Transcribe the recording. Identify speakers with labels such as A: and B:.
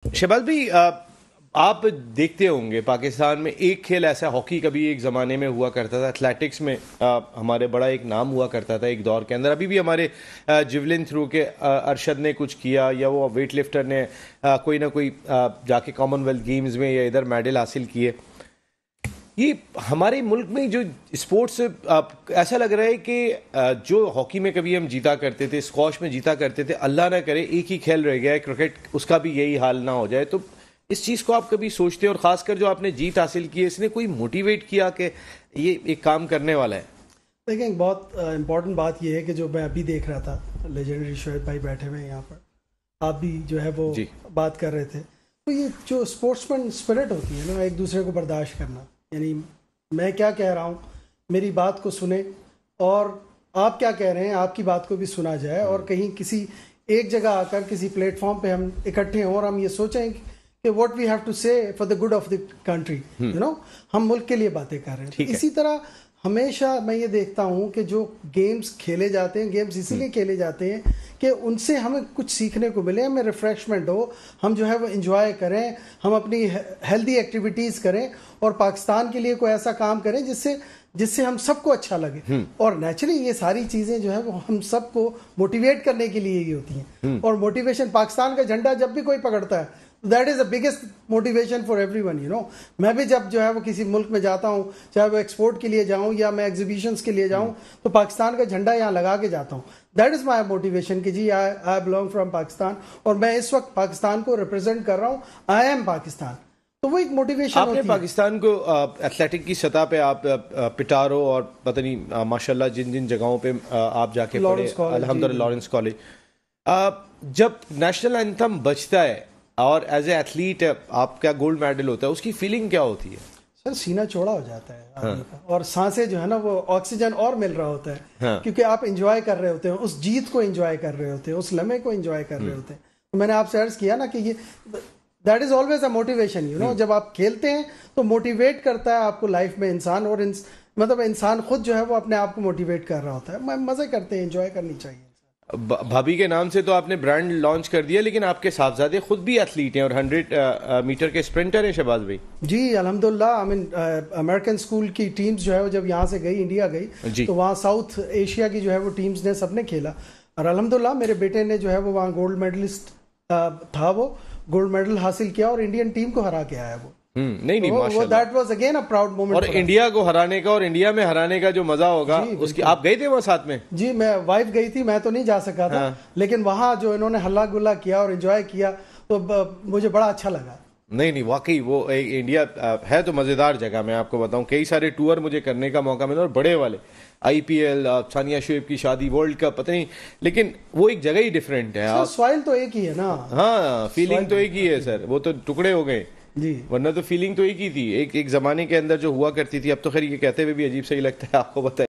A: शहबाज भाई, आप देखते होंगे पाकिस्तान में एक खेल ऐसा, हॉकी कभी एक ज़माने में हुआ करता था, एथलेटिक्स में हमारे बड़ा एक नाम हुआ करता था एक दौर के अंदर। अभी भी हमारे जिवलिन थ्रू के अरशद ने कुछ किया, या वो वेट लिफ्टर ने कोई ना कोई जाके कॉमनवेल्थ गेम्स में या इधर मेडल हासिल किए। ये हमारे मुल्क में जो स्पोर्ट्स ऐसा लग रहा है कि जो हॉकी में कभी हम जीता करते थे, स्क्वॉश में जीता करते थे, अल्लाह ना करे एक ही खेल रह गया है क्रिकेट, उसका भी यही हाल ना हो जाए। तो इस चीज़ को आप कभी सोचते हैं? और ख़ासकर जो आपने जीत हासिल की है, इसने कोई मोटिवेट किया कि ये एक काम करने वाला है?
B: देखिए, एक बहुत इम्पॉर्टेंट बात यह है कि जो मैं अभी देख रहा था, लेजेंडरी शोएब भाई बैठे हुए हैं यहाँ पर, आप भी जो है वो बात कर रहे थे, तो ये जो स्पोर्ट्समैन स्पिरिट होती है ना, एक दूसरे को बर्दाश्त करना, यानी मैं क्या कह रहा हूँ मेरी बात को सुने, और आप क्या कह रहे हैं आपकी बात को भी सुना जाए, और कहीं किसी एक जगह आकर किसी प्लेटफॉर्म पे हम इकट्ठे हों और हम ये सोचें कि व्हाट वी हैव टू से for the good of the country, you know, हम मुल्क के लिए बातें कर रहे हैं। इसी तरह हमेशा मैं ये देखता हूँ कि जो गेम्स खेले जाते हैं, गेम्स इसीलिए खेले जाते हैं कि उनसे हमें कुछ सीखने को मिले, हमें रिफ्रेशमेंट हो, हम जो है वो इंजॉय करें, हम अपनी हेल्दी एक्टिविटीज़ करें और पाकिस्तान के लिए कोई ऐसा काम करें जिससे हम सबको अच्छा लगे। और नेचुरली ये सारी चीज़ें जो है वो हम सबको मोटिवेट करने के लिए ही होती हैं। और मोटिवेशन, पाकिस्तान का झंडा जब भी कोई पकड़ता है, that is the biggest motivation for everyone, you know. मैं भी जब जो है वो किसी मुल्क में जाता हूँ, चाहे वो एक्सपोर्ट के लिए जाऊँ या मैं एग्जीबिशंस के लिए जाऊँ, तो पाकिस्तान का झंडा यहाँ लगा के जाता हूँ। दैट इज़ माई मोटिवेशन कि जी आई बिलोंग फ्रॉम पाकिस्तान, और मैं इस वक्त पाकिस्तान को रिप्रेजेंट कर रहा हूँ, आई एम पाकिस्तान। तो वो एक मोटिवेशन
A: आपने पाकिस्तान को एथलेटिक की सतह पे आप पिटारो और पता नहीं माशाल्लाह जिन जिन जगहों पे आप जाके पढ़े, अल्हम्दुलिल्लाह लॉरेंस कॉलेज, जब नेशनल एंथम बजता है और एज ए एथलीट आपका गोल्ड मेडल होता है, उसकी फीलिंग क्या होती है?
B: सर, सीना चौड़ा हो जाता है आदमी का, और सांसें जो है ना वो ऑक्सीजन और मिल रहा होता है, क्योंकि आप एंजॉय कर रहे होते हैं, उस जीत को एंजॉय कर रहे होते हैं, उस लम्हे को एंजॉय कर रहे होते हैं। तो मैंने आपसे अर्ज किया ना कि ये that is always a motivation, you know. जब आप खेलते हैं तो मोटिवेट करता है आपको लाइफ में इंसान, और मतलब इंसान खुद जो है वो अपने आप को मोटिवेट कर रहा होता है। मजे करते हैं, एंजॉय करनी चाहिए।
A: भाभी के नाम से तो आपने ब्रांड लॉन्च कर दिया, लेकिन आपके साहबजादे खुद भी एथलीट हैं और 100 मीटर के स्प्रिंटर हैं शहबाज भाई।
B: जी अल्हम्दुलिल्लाह। आई मीन अमेरिकन स्कूल की टीम्स जो है वो जब यहाँ से गई, इंडिया गई, तो वहाँ साउथ एशिया की जो है वो टीम्स ने सबने खेला, और अल्हम्दुलिल्लाह मेरे बेटे ने जो है वो वहाँ गोल्ड मेडलिस्ट था, वो गोल्ड मेडल हासिल किया और इंडियन टीम को हरा के आया वो।
A: नहीं माशाल्लाह,
B: that was again a proud moment.
A: और इंडिया को हराने का और इंडिया में हराने का जो मजा होगा उसकी, आप गए थे वहाँ साथ में?
B: जी, मैं वाइफ गई थी, मैं तो नहीं जा सका था। लेकिन वहाँ जो इन्होंने हल्ला गुल्ला किया और एंजॉय किया तो मुझे बड़ा अच्छा लगा।
A: नहीं वाकई वो इंडिया है तो मज़ेदार जगह। मैं आपको बताऊं, कई सारे टूर मुझे करने का मौका मिला, और बड़े वाले IPL, सानिया शोएब की शादी, वर्ल्ड कप, पता नहीं, लेकिन वो एक जगह ही डिफरेंट है।
B: सॉइल तो एक ही है ना।
A: हाँ, फीलिंग तो एक ही है सर, वो तो टुकड़े हो गए
B: जी,
A: वरना तो फीलिंग तो एक ही थी। एक जमाने के अंदर जो हुआ करती थी, अब तो खैर ये कहते हुए भी अजीब सा ही लगता है, आपको बताया।